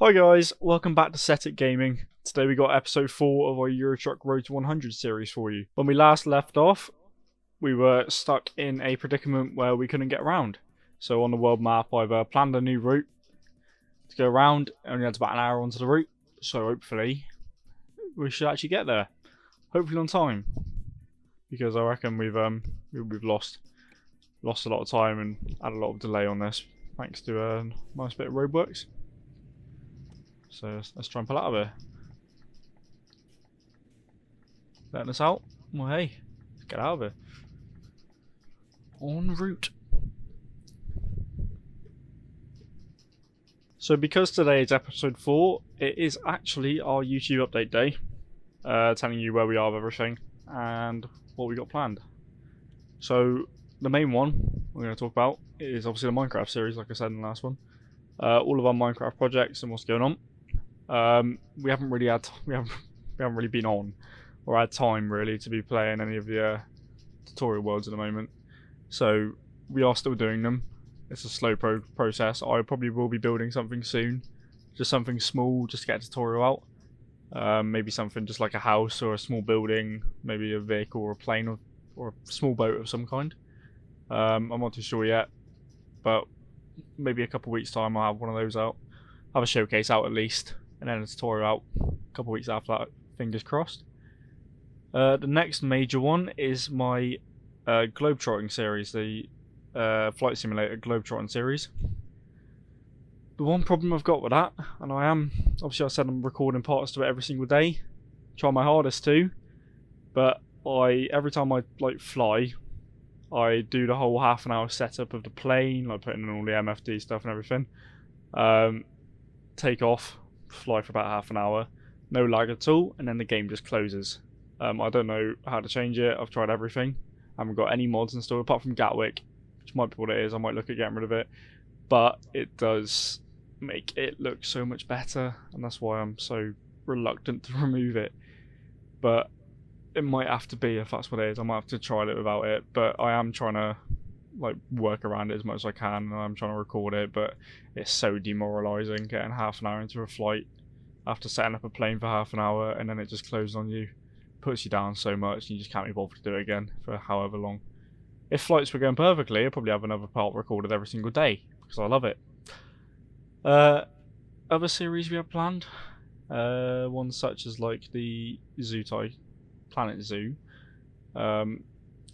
Hi guys, welcome back to Settik Gaming. Today we got episode 4 of our Euro Truck Road to 100 series for you. When we last left off, we were stuck in a predicament where we couldn't get around. So on the world map I've planned a new route to go around. It only adds about an hour onto the route, so hopefully we should actually get there. Hopefully on time. Because I reckon we've lost a lot of time and had a lot of delay on this, thanks to a nice bit of roadworks. So let's try and pull out of here. Letting us out? Well, hey, let's get out of here. En route. So because today is episode 4, it is actually our YouTube update day. Telling you where we are with everything and what we got planned. So the main one we're going to talk about is obviously the Minecraft series, like I said in the last one. All of our Minecraft projects and what's going on. We haven't really been on or had time really to be playing any of the tutorial worlds at the moment, so we are still doing them. It's a slow process. I probably will be building something soon, just something small, just to get a tutorial out. Maybe something just like a house or a small building, maybe a vehicle or a plane or a small boat of some kind. I'm not too sure yet, but maybe a couple of weeks time I'll have one of those out, have a showcase out at least, and then a tutorial out a couple of weeks after that, fingers crossed. The next major one is my Globetrotting series, the Flight Simulator Globetrotting series. The one problem I've got with that, and obviously I said I'm recording parts to it every single day, try my hardest to, but every time I fly, I do the whole half an hour setup of the plane, like putting in all the MFD stuff and everything. Take off, fly for about half an hour, no lag at all, and then the game just closes. I don't know how to change it. I've tried everything. I haven't got any mods installed apart from Gatwick, which might be what it is. I might look at getting rid of it, but it does make it look so much better, and that's why I'm so reluctant to remove it. But it might have to be, if that's what it is. I might have to try it without it, but I am trying to work around it as much as I can, and I'm trying to record it, but it's so demoralising getting half an hour into a flight after setting up a plane for half an hour and then it just closes on you. Puts you down so much and you just can't be bothered to do it again for however long. If flights were going perfectly, I'd probably have another part recorded every single day because I love it. Other series we have planned, ones such as like the Zoo type, Planet Zoo,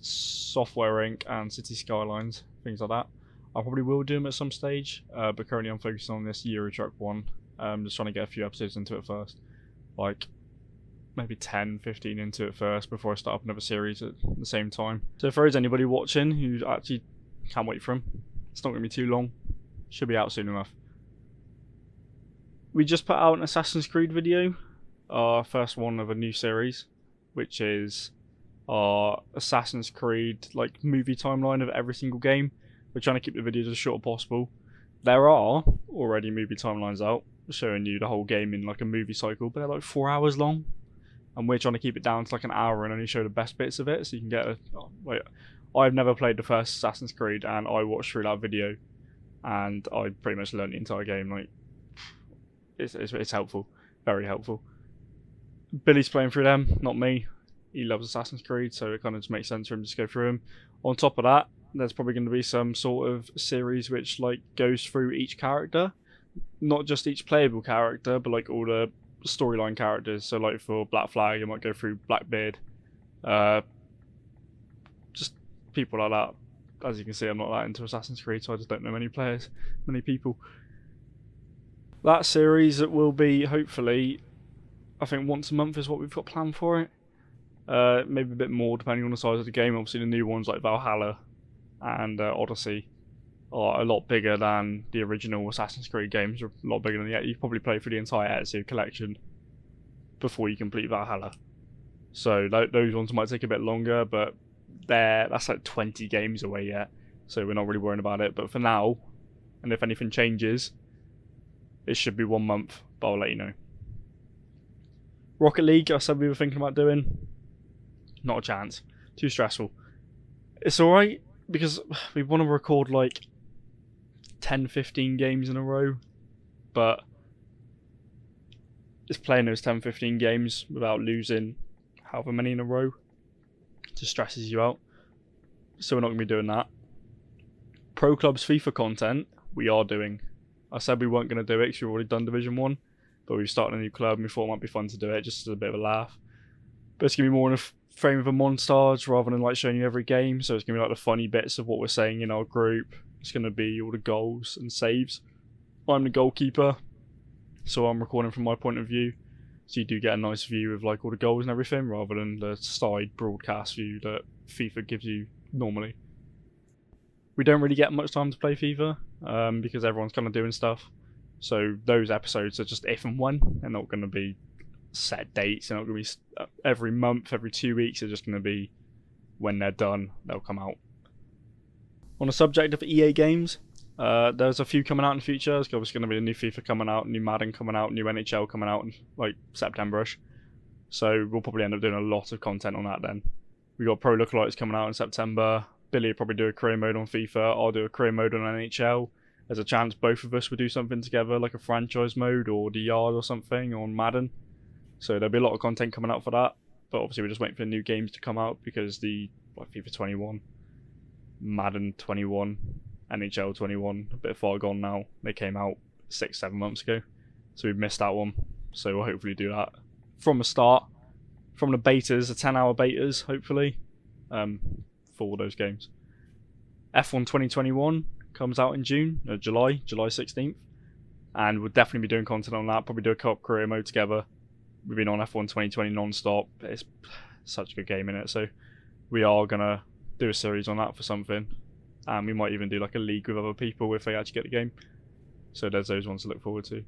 Software Inc. and City Skylines, things like that. I probably will do them at some stage, but currently I'm focusing on this Euro Truck one. Just trying to get a few episodes into it first, like maybe 10-15 into it first before I start up another series at the same time. So if there is anybody watching who actually can't wait for them, it's not going to be too long, should be out soon enough. We just put out an Assassin's Creed video, our first one of a new series, which is our Assassin's Creed movie timeline of every single game. We're trying to keep the videos as short as possible. There are already movie timelines out showing you the whole game in a movie cycle, but they're 4 hours long, and we're trying to keep it down to an hour and only show the best bits of it, so you can get I've never played the first Assassin's Creed, and I watched through that video and I pretty much learned the entire game. It's helpful, very helpful. Billy's playing through them, not me. He loves Assassin's Creed, so it kind of just makes sense for him to just go through them. On top of that, there's probably going to be some sort of series which goes through each character, not just each playable character, but all the storyline characters. So for Black Flag, I might go through Blackbeard, just people like that. As you can see, I'm not that into Assassin's Creed, so I just don't know many people. That series, it will be hopefully, I think once a month is what we've got planned for it. Maybe a bit more depending on the size of the game. Obviously the new ones like Valhalla and Odyssey are a lot bigger than the original Assassin's Creed games, are a lot bigger than you probably play through the entire Ezio collection before you complete Valhalla. So those ones might take a bit longer, but that's 20 games away yet, so we're not really worrying about it. But for now, and if anything changes, it should be 1 month, but I'll let you know. Rocket League, I said we were thinking about doing. Not a chance. Too stressful. It's alright, because we want to record 10-15 games in a row, but is playing those 10-15 games without losing however many in a row. It just stresses you out. So we're not going to be doing that. Pro Clubs FIFA content, we are doing. I said we weren't going to do it because we've already done Division 1. But we've started a new club and we thought it might be fun to do it just as a bit of a laugh. But it's going to be more in a frame of a montage rather than like showing you every game. So it's going to be like the funny bits of what we're saying in our group. It's going to be all the goals and saves. I'm the goalkeeper, so I'm recording from my point of view. So you do get a nice view of like all the goals and everything rather than the side broadcast view that FIFA gives you normally. We don't really get much time to play FIFA because everyone's kind of doing stuff. So those episodes are just if and when. They're not going to be set dates. They're not going to be every month, every 2 weeks. They're just going to be when they're done, they'll come out. On the subject of EA games, there's a few coming out in the future. There's obviously going to be a new FIFA coming out, new Madden coming out, new NHL coming out in like September-ish. So we'll probably end up doing a lot of content on that then. We got Pro Lookalikes coming out in September. Billy will probably do a career mode on FIFA. I'll do a career mode on NHL. There's a chance both of us would do something together, like a franchise mode or the yard or something on Madden. So there'll be a lot of content coming out for that. But obviously we're just waiting for new games to come out because the FIFA 21, Madden 21, NHL 21, a bit far gone now. They came out 6-7 months ago. So we've missed that one. So we'll hopefully do that from the start. From the betas, the 10-hour betas, hopefully, for all those games. F1 2021 comes out in July 16th, and we'll definitely be doing content on that. Probably do a co-op career mode together. We've been on F1 2020 non-stop. It's such a good game in it, so we are gonna do a series on that for something, and we might even do like a league with other people if they actually get the game. So there's those ones to look forward to.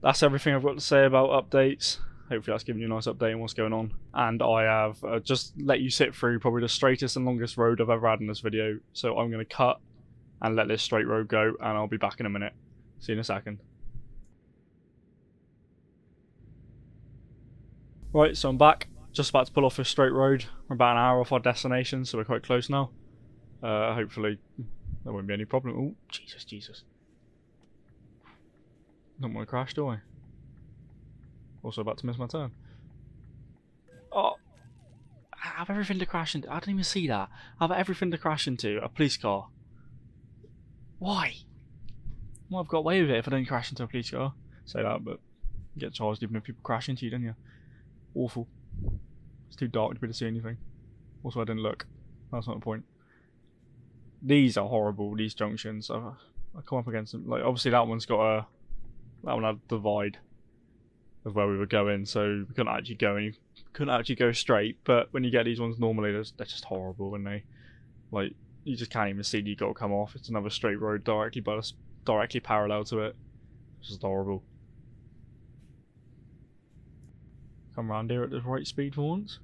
That's everything I've got to say about updates. Hopefully that's given you a nice update on what's going on. And I have just let you sit through probably the straightest and longest road I've ever had in this video. So I'm going to cut and let this straight road go, and I'll be back in a minute. See you in a second. Right, so I'm back. Just about to pull off this straight road. We're about an hour off our destination, so we're quite close now. Hopefully there won't be any problem. Oh, Jesus. Don't want to crash, do I? Also about to miss my turn. Oh, I have everything to crash into. I didn't even see that. I have everything to crash into. A police car. Why? Well, I've got away with it if I don't crash into a police car. Say that, but you get charged even if people crash into you, don't you? Awful. It's too dark to be able to see anything. Also, I didn't look. That's not the point. These are horrible, these junctions. I come up against them. Like, obviously that one's got a... That one had a divide of where we were going, so we couldn't actually go straight. But when you get these ones normally, they're just horrible, and they like you just can't even see that you got to come off. It's another straight road directly parallel to it. It's just horrible. Come around here at the right speed for once.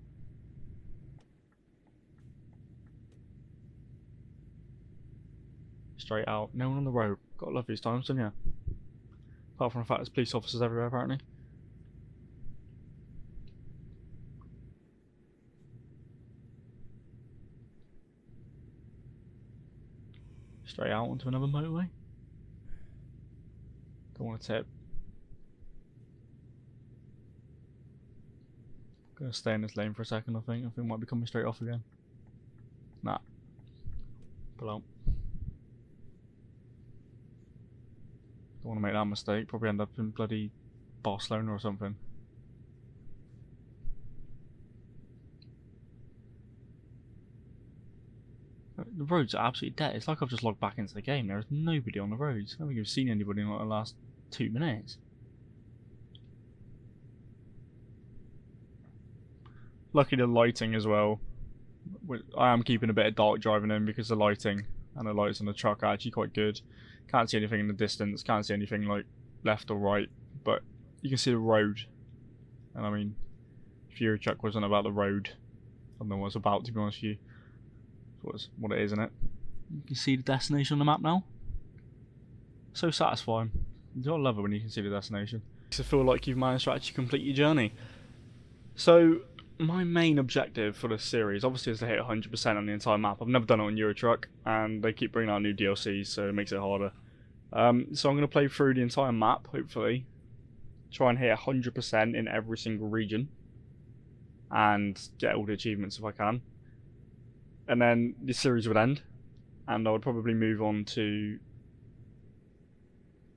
Straight out, no one on the road. Gotta love these times, don't you? Apart from the fact there's police officers everywhere apparently. Straight out onto another motorway. Don't want to tip. Gonna stay in this lane for a second, I think. I think it might be coming straight off again. Nah. Pull out. Don't want to make that mistake. Probably end up in bloody Barcelona or something. The roads are absolutely dead. It's like I've just logged back into the game. There is nobody on the roads. I don't think I've seen anybody in like the last 2 minutes. Lucky the lighting as well. I am keeping a bit of dark driving in because the lighting and the lights on the truck are actually quite good. Can't see anything in the distance. Can't see anything like left or right. But you can see the road. And I mean, if your truck wasn't about the road, I don't know what it's about, to be honest with you. That's what it is, isn't it? You can see the destination on the map now. So satisfying. You don't love it when you can see the destination. Makes you feel like you've managed to actually complete your journey. So, my main objective for this series, obviously, is to hit 100% on the entire map. I've never done it on Euro Truck, and they keep bringing out new DLCs, so it makes it harder. So I'm going to play through the entire map, hopefully, try and hit 100% in every single region, and get all the achievements if I can. And then the series would end, and I would probably move on to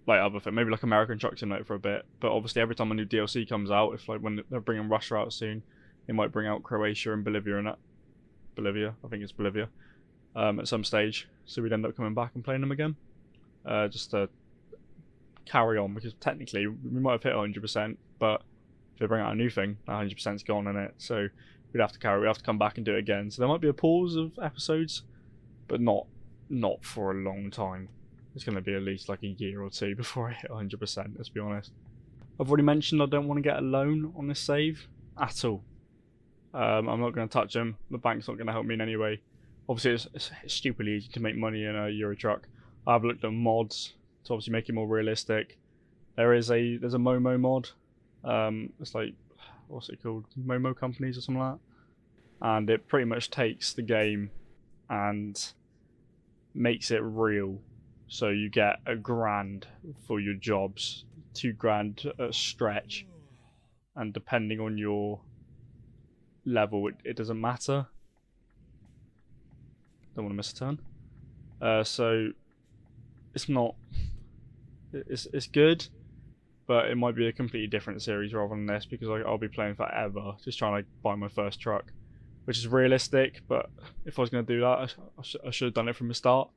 like other thing, maybe like American Truck Simulator for a bit. But obviously, every time a new DLC comes out, if like when they're bringing Russia out soon, they might bring out Croatia and Bolivia and that. Bolivia, I think it's Bolivia, at some stage. So we'd end up coming back and playing them again, just to carry on, because technically we might have hit 100%, but if they bring out a new thing, 100%'s gone in it. So we'd have to come back and do it again. So there might be a pause of episodes, but not for a long time. It's going to be at least like a year or two before I hit 100%, let's be honest. I've already mentioned I don't want to get a loan on this save at all. I'm not going to touch them. The bank's not going to help me in any way. Obviously, it's stupidly easy to make money in a Euro Truck. I've looked at mods to obviously make it more realistic. There's a Momo mod. It's like, what's it called? Momo Companies or something like that. And it pretty much takes the game and makes it real. So you get $1,000 for your jobs, $2,000 at a stretch, and depending on your level, it doesn't matter. Don't want to miss a turn. So it's not. It's good, but it might be a completely different series rather than this, because I'll be playing forever, just trying to buy my first truck, which is realistic. But if I was going to do that, I should have done it from the start.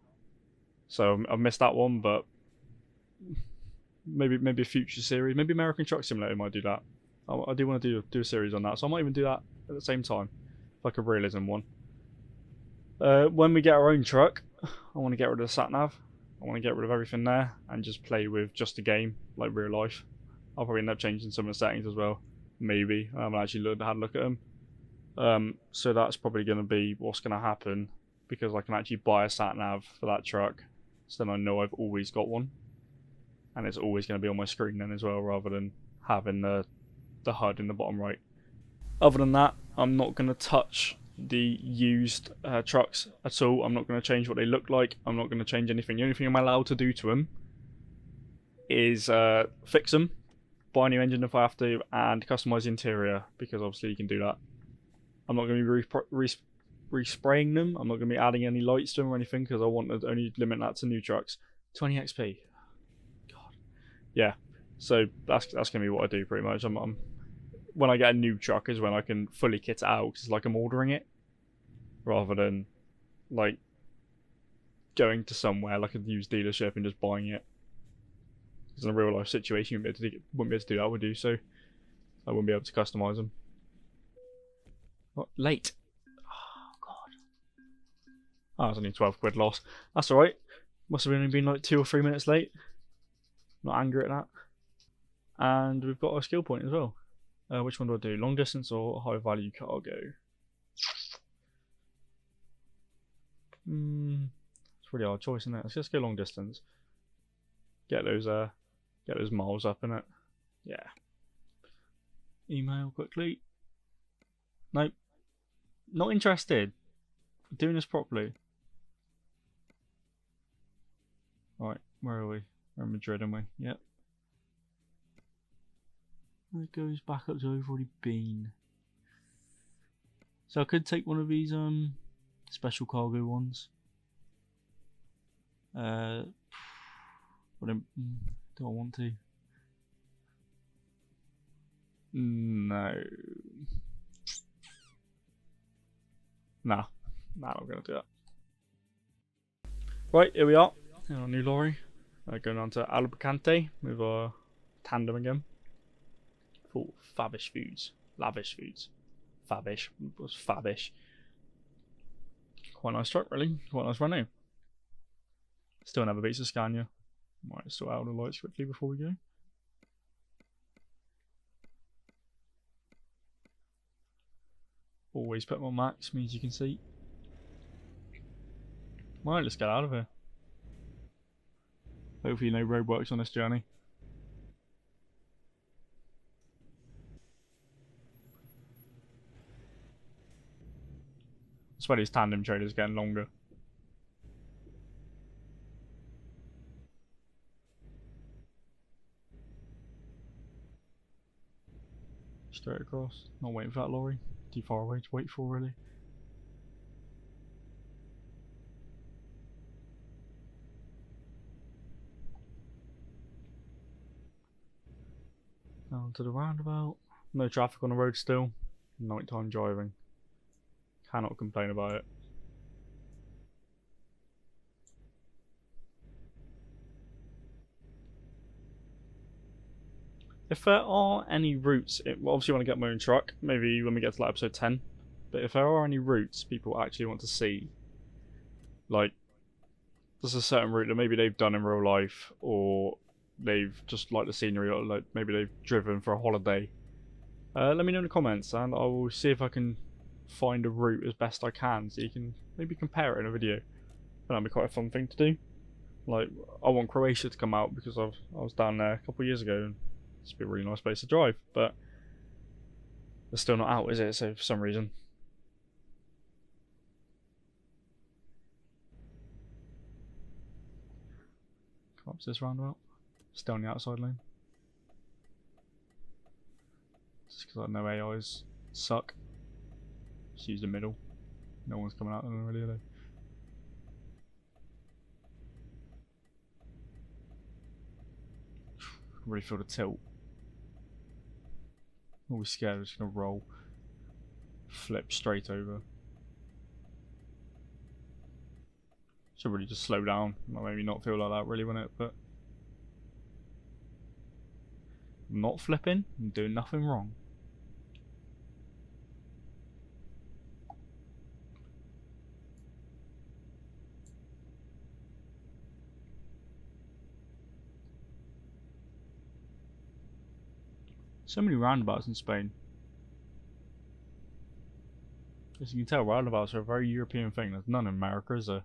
So I've missed that one, but maybe a future series, maybe American Truck Simulator might do that. I do want to do a series on that, so I might even do that at the same time, like a realism one. When we get our own truck, I want to get rid of the sat nav. I want to get rid of everything there and just play with just a game, like real life. I'll probably end up changing some of the settings as well, maybe. I haven't actually had a look at them. So that's probably going to be what's going to happen, because I can actually buy a sat nav for that truck, so then I know I've always got one, and it's always going to be on my screen then as well, rather than having the HUD in the bottom right. Other than that, I'm not going to touch the used trucks at all. I'm not going to change what they look like. I'm not going to change anything. The only thing I'm allowed to do to them is fix them, buy a new engine if I have to, and customize the interior, because obviously you can do that. I'm not going to be respraying them. I'm not going to be adding any lights to them or anything, because I want to only limit that to new trucks. 20 XP. God. Yeah. So that's going to be what I do pretty much. When I get a new truck is when I can fully kit it out, because it's like I'm ordering it, rather than like going to somewhere like a used dealership and just buying it. Because in a real life situation, you wouldn't be able to do that, would you? So I wouldn't be able to customize them. What? Late. Oh god. Oh, it was only 12 quid loss. That's alright. Must have only been like 2 or 3 minutes late. Not angry at that. And we've got a skill point as well. Which one do I do? Long distance or high value cargo? It's a really hard choice, isn't it? Let's just go long distance. Get those miles up, innit? Yeah. Email quickly. Nope. Not interested. Doing this properly. Alright, where are we? We're in Madrid, aren't we? Yep. It goes back up to where we've already been. So I could take one of these special cargo ones. But do I want to? No. Nah, I'm gonna do that. Right, here we are in our new lorry. Going on to Alicante with our tandem again. For fabish foods. Lavish foods. Fabish. Was fabish. Quite a nice truck, really. Quite a nice run now. Still never beats a Scania. Might sort out the lights quickly before we go. Always put them on max, means you can see. Right, let's get out of here. Hopefully no roadworks on this journey. I swear these tandem trailers getting longer. Straight across. Not waiting for that lorry. Too far away to wait for, really. Down to the roundabout. No traffic on the road still. Nighttime driving. Cannot complain about it. If there are any routes, well, obviously when I get my own truck, maybe when we get to like episode 10, but if there are any routes people actually want to see, like, there's a certain route that maybe they've done in real life, or they've just liked the scenery, or like maybe they've driven for a holiday, let me know in the comments and I will see if I can find a route as best I can, so you can maybe compare it in a video. That'd be quite a fun thing to do. Like, I want Croatia to come out because I was down there a couple of years ago and it's been a really nice place to drive, but it's still not out, is it? So for some reason. Come up to this roundabout. Still on the outside lane. Just because I know AIs suck. Just use the middle. No one's coming out of them really, are they? I can really feel the tilt. Always scared, I'm just gonna roll. Flip straight over. Should really just slow down. Might maybe not feel like that really, wouldn't it? But I'm not flipping, I'm doing nothing wrong. So many roundabouts in Spain. As you can tell, roundabouts are a very European thing. There's none in America, is there?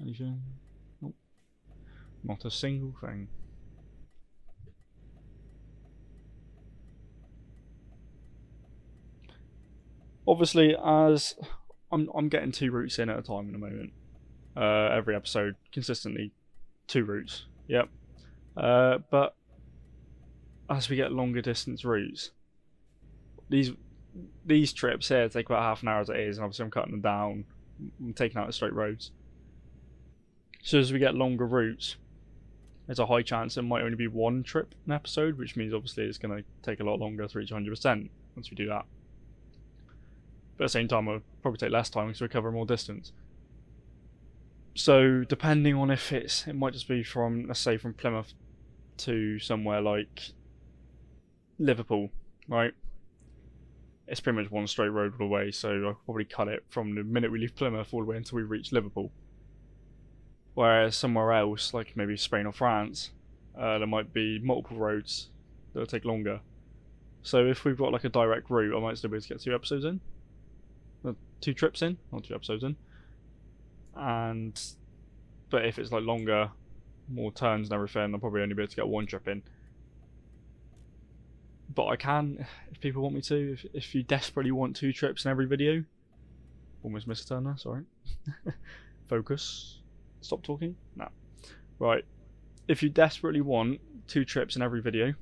Anything? Nope. Not a single thing. Obviously, as I'm getting 2 routes in at a time in a moment. Every episode, consistently 2 routes. Yep. But as we get longer distance routes, these trips here take about half an hour as it is, and obviously I'm cutting them down. I'm taking out the straight roads. So as we get longer routes, there's a high chance it might only be 1 trip an episode, which means obviously it's going to take a lot longer to reach 100% once we do that. But at the same time, it'll probably take less time because we cover more distance. So depending on if it might just be from, let's say, from Plymouth to somewhere like Liverpool, right? It's pretty much 1 straight road all the way, so I'll probably cut it from the minute we leave Plymouth all the way until we reach Liverpool. Whereas somewhere else, like maybe Spain or France, there might be multiple roads that'll take longer. So if we've got like a direct route, I might still be able to get 2 episodes in. 2 trips in, not 2 episodes in. But if it's like longer, more turns and everything, I'll probably only be able to get 1 trip in. But I can, if people want me to, if you desperately want 2 trips in every video. Almost missed a turn there, sorry. Focus. Stop talking? No. Right. If you desperately want 2 trips in every video,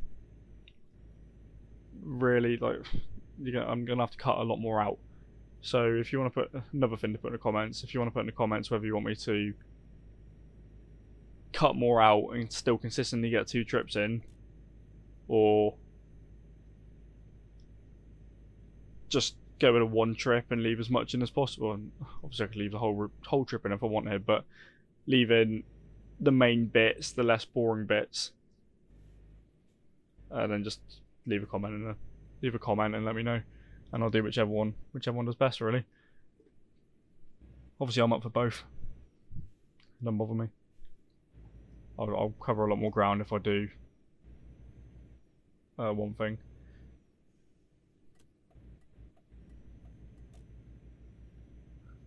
really, like, I'm going to have to cut a lot more out. So if you want to put, another thing to put in the comments, if you want to put in the comments whether you want me to cut more out and still consistently get 2 trips in, or just go with a 1 trip and leave as much in as possible. And obviously I could leave the whole trip in if I wanted, but leaving the main bits, the less boring bits, and then just leave a comment and let me know, and I'll do whichever one does best, really. Obviously I'm up for both. Doesn't bother me. I'll cover a lot more ground if I do one thing.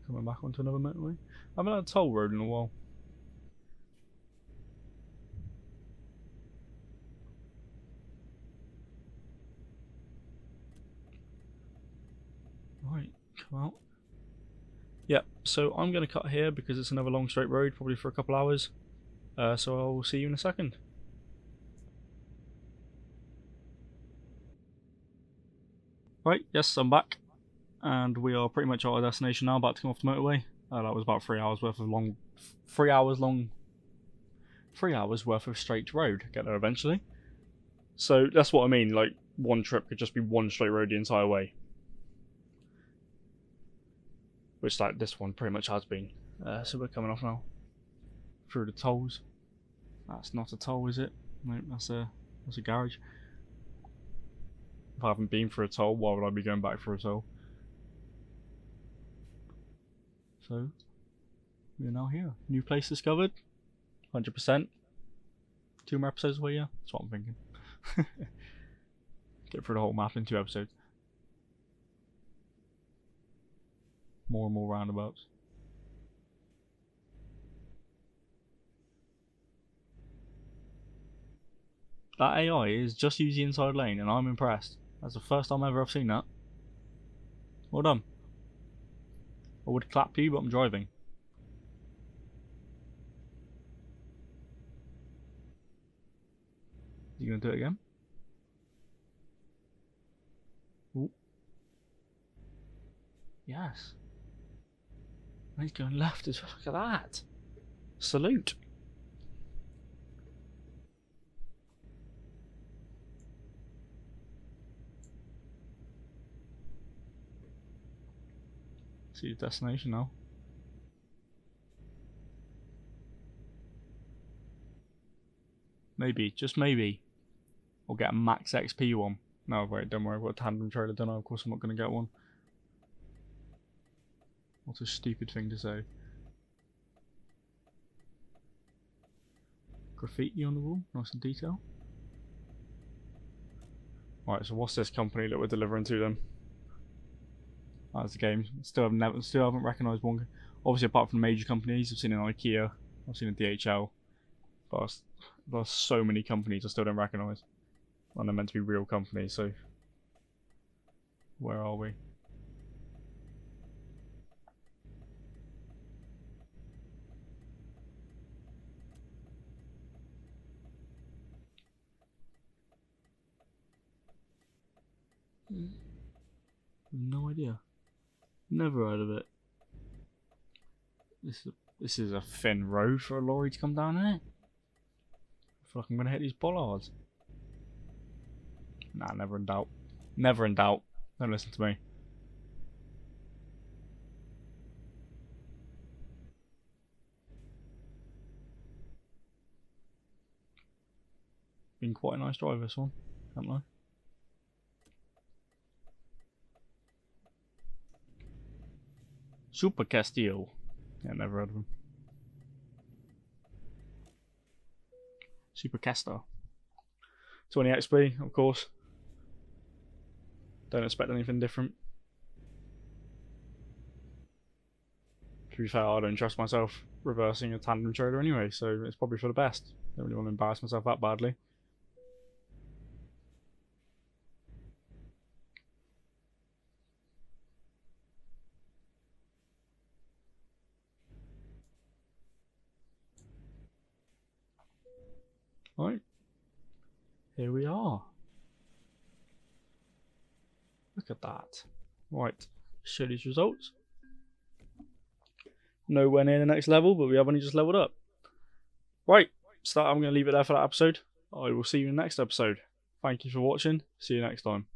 Coming back onto another motorway. I haven't had a toll road in a while. Right, come out. Yep, so I'm going to cut here because it's another long straight road, probably for a couple hours. So I'll see you in a second. Right, yes, I'm back, and we are pretty much at our destination now, about to come off the motorway. That was about 3 hours worth of 3 hours worth of straight road. Get there eventually. So that's what I mean, like, one trip could just be one straight road the entire way. Which, like, this one pretty much has been. So we're coming off now. Through the tolls. That's not a toll, is it? No, that's a garage. If I haven't been for a toll, why would I be going back for a toll? So, we're now here. New place discovered. 100%. 2 more episodes away, yeah? That's what I'm thinking. Get through the whole map in 2 episodes. More and more roundabouts. That AI is just using the inside lane and I'm impressed. That's the first time ever I've seen that. Well done. I would clap you, but I'm driving. You gonna do it again? Ooh. Yes. And he's going left as well. Look at that. Salute. See the destination now. Maybe, just maybe, we'll get a max XP one. No, wait, don't worry, I've got a tandem trailer, don't I? Of course I'm not going to get one. What a stupid thing to say. Graffiti on the wall, nice and detail. Right, so what's this company that we're delivering to them? That's the game. Still haven't recognised one. Obviously, apart from the major companies, I've seen an IKEA, I've seen a DHL, but there's so many companies I still don't recognise. And they're meant to be real companies, so where are we? No idea. Never heard of it. This is a thin road for a lorry to come down in it. I feel like I'm gonna hit these bollards. Nah, never in doubt. Never in doubt. Don't listen to me. Been quite a nice drive, this one, haven't I? Super Castillo. Yeah, never heard of him. Super Caster. 20 XP, of course. Don't expect anything different. To be fair, I don't trust myself reversing a tandem trailer anyway, so it's probably for the best. Don't really want to embarrass myself that badly. Right, here we are. Look at that. Right, show these results. Nowhere near the next level, but we have only just leveled up. Right, I'm going to leave it there for that episode. I will see you in the next episode. Thank you for watching. See you next time.